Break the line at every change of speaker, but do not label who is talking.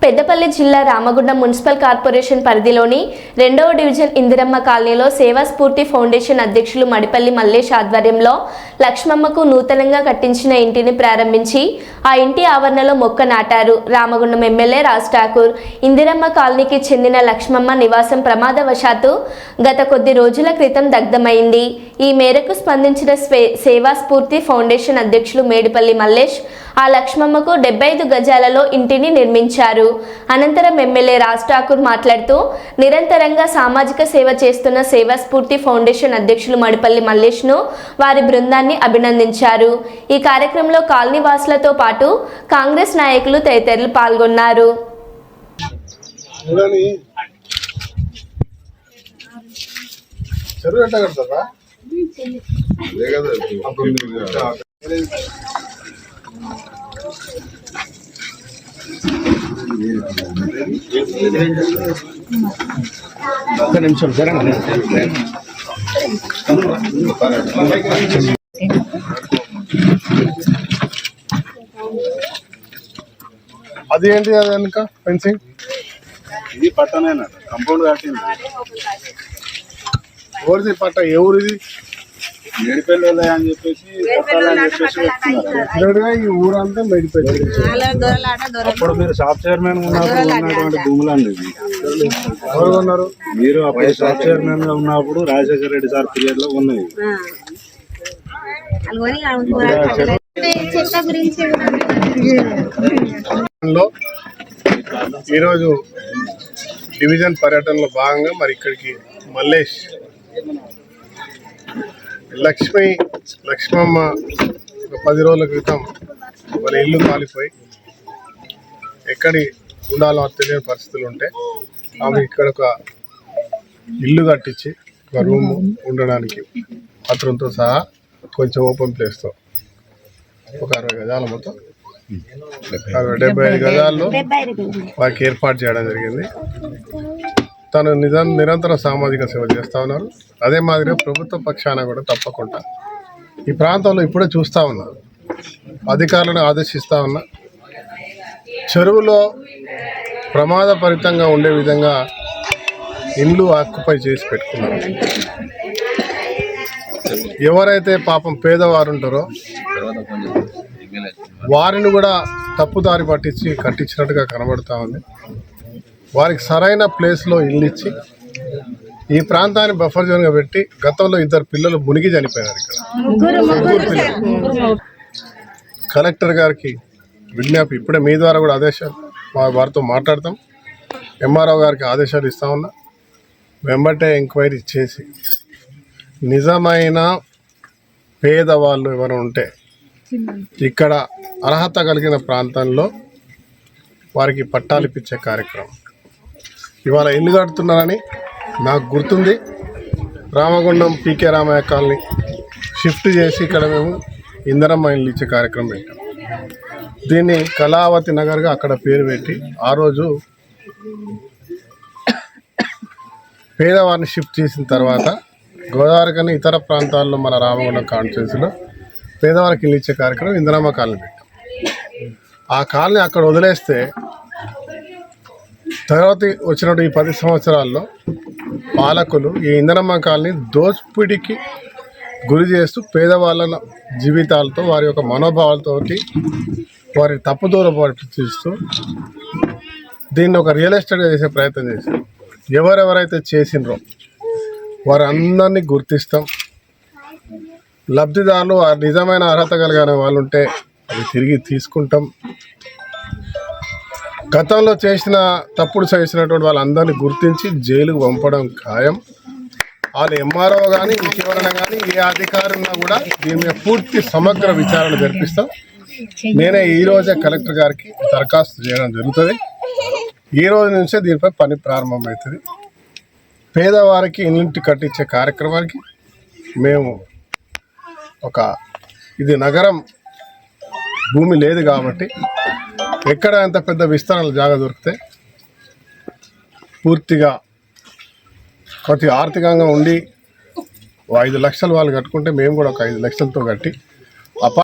పెద్దపల్లి జిల్లా Ramagundam municipal corporation పరిధిలోని 2వ డివిజన్ ఇందిరమ్మ కాలనీలో సేవా స్ఫూర్తి ఫౌండేషన్ అధ్యక్షులు మడిపల్లి మల్లేష్ ఆధ్వర్యంలో లక్ష్మమ్మకు నూతనంగా కట్టించిన ఇంటిని ప్రారంభించి ఆ ఇంటి ఆవరణలో మొక్క నాటారు. రామగుండం ఎమ్మెల్యే రాజ్ ఠాకూర్ ఇందిరమ్మ కాలనీకి చెందిన లక్ష్మమ్మ నివాసం ప్రమాదవశాత్తు గత కొద్ది రోజుల క్రితం దగ్ధమైంది. ఈ మేరకు స్పందించిన సేవా స్ఫూర్తి ఫౌండేషన్ అధ్యక్షులు మేడిపల్లి మల్లేష్ ఆ లక్ష్మమ్మకు 75 గజాలలో ఇంటిని నిర్మించారు. అనంతరం ఎమ్మెల్యే రాజ్ ఠాకూర్ మాట్లాడుతూ నిరంతరంగా సామాజిక సేవ చేస్తున్న సేవా స్ఫూర్తి ఫౌండేషన్ అధ్యక్షులు మడిపల్లి మల్లేష్ను వారి బృందాన్ని అభినందించారు. ఈ కార్యక్రమంలో కాలనీ వాసులతో పాటు కాంగ్రెస్ నాయకులు తదితరులు పాల్గొన్నారు.
ఒక్క నిమిషం జరగండి.
అది ఏంటి అది వెనుక ఫెన్సింగ్?
ఇది పట్టనేనా కంపౌండ్ కట్టింది.
ఎవరిది పట్ట? ఏ ఊరు ఇది?
మేడిపల్లి అని చెప్పేసి
ఈ ఊరంతా మేడిపల్లి.
అప్పుడు మీరు షాప్ చైర్మన్ ఉన్నటువంటి భూములండి ఇది.
ఎవరు ఉన్నారు?
మీరు అప్పుడు షాప్ చైర్మన్ గా ఉన్నప్పుడు రాజశేఖర రెడ్డి సార్ పీరియడ్ లో ఉన్నాయి.
ఈరోజు డివిజన్ పర్యటనలో భాగంగా మరి ఇక్కడికి మల్లేష్ లక్ష్మమ్మ 10 రోజుల క్రితం వాళ్ళ ఇల్లు కాలిపోయి ఎక్కడి ఉండాలో తెలియని పరిస్థితులు ఉంటే ఆమె ఇక్కడ ఒక ఇల్లు కట్టించి ఒక రూమ్ ఉండడానికి బాత్రూమ్తో సహా కొంచెం ఓపెన్ ప్లేస్తో ఒక 60 గజాల మొత్తం 75 గజాల్లో వారికి ఏర్పాటు చేయడం జరిగింది. తను నిరంతరం సామాజిక సేవ చేస్తూ ఉన్నారు. అదే మాదిరిగా ప్రభుత్వ పక్షాన కూడా తప్పకుండా ఈ ప్రాంతంలో ఇప్పుడే చూస్తూ ఉన్నారు, అధికారులను ఆదేశిస్తూ ఉన్నా, చెరువులో ప్రమాదపరితంగా ఉండే విధంగా ఇండ్లు ఆక్యుపై చేసి పెట్టుకున్నారు. ఎవరైతే పాపం పేదవారు ఉంటారో వారిని కూడా తప్పుదారి పట్టించి కట్టించినట్టుగా కనబడుతూ ఉంది. వారికి సరైన ప్లేస్లో ఇల్లు ఇచ్చి ఈ ప్రాంతాన్ని బఫర్ జోన్గా పెట్టి గతంలో 2 పిల్లలు మునిగి చనిపోయినారు. ఇక్కడ కలెక్టర్ గారికి విజ్ఞాపి ఇప్పుడే మీ ద్వారా కూడా ఆదేశాలు వారితో మాట్లాడతాం. ఎంఆర్ఓ గారికి ఆదేశాలు ఇస్తా ఉన్నా, వెంబటే ఎంక్వైరీ చేసి నిజమైన పేదవాళ్ళు ఎవరు ఉంటే ఇక్కడ అర్హత కలిగిన ప్రాంతంలో వారికి పట్టాలు ఇప్పించే కార్యక్రమం. ఇవాళ ఇల్లు కడుతున్నారని నాకు గుర్తుంది. రామగుండం పీకే రామయ్య కాలనీ షిఫ్ట్ చేసి ఇక్కడ మేము ఇందిరమ్మ ఇల్లు ఇచ్చే కార్యక్రమం పెట్టాం. దీన్ని కళావతి నగర్గా అక్కడ పేరు పెట్టి ఆ రోజు పేదవారిని షిఫ్ట్ చేసిన తర్వాత గోదావరి కానీ ఇతర ప్రాంతాల్లో మన రామగుండం కాన్స్టిట్యున్సీలో పేదవారికి ఇల్లు ఇచ్చే కార్యక్రమం ఇందిరమ్మ కాలనీ పెట్టాం. ఆ కాలనీ అక్కడ వదిలేస్తే తర్వాత వచ్చినట్టు ఈ 10 సంవత్సరాల్లో పాలకులు ఈ ఇందిరమ్మ కాలనీ దోపిడీకి గురి చేస్తూ పేదవాళ్ళ జీవితాలతో వారి యొక్క మనోభావాలతో వారి తప్పుదూర పట్టిస్తూ దీన్ని ఒక రియల్ ఎస్టేట్గా చేసే ప్రయత్నం చేశారు. ఎవరెవరైతే చేసినరో వారందరినీ గుర్తిస్తాం. లబ్ధిదారులు నిజమైన అర్హత కలిగిన వాళ్ళు ఉంటే అవి తిరిగి తీసుకుంటాం. గతంలో తప్పుడు చేసినటువంటి వాళ్ళందరినీ గుర్తించి జైలుకు పంపడం ఖాయం. వాళ్ళు ఎంఆర్ఓ కానీ ఇంకెవరైనా కానీ ఏ అధికారి ఉన్నా కూడా దీని మీద పూర్తి సమగ్ర విచారణ జరిపిస్తాం. నేనే ఈరోజే కలెక్టర్ గారికి దరఖాస్తు చేయడం జరుగుతుంది. ఈ రోజు నుంచే దీనిపై పని ప్రారంభమవుతుంది. పేదవారికి ఇంటి కట్టించే కార్యక్రమానికి మేము ఇది నగరం భూమి లేదు కాబట్టి ఎక్కడ ఎంత పెద్ద విస్తరణ జాగా దొరికితే పూర్తిగా కొద్దిగా ఆర్థికంగా ఉండి 5 లక్షలు వాళ్ళు కట్టుకుంటే మేము కూడా ఒక 5 లక్షలతో కట్టి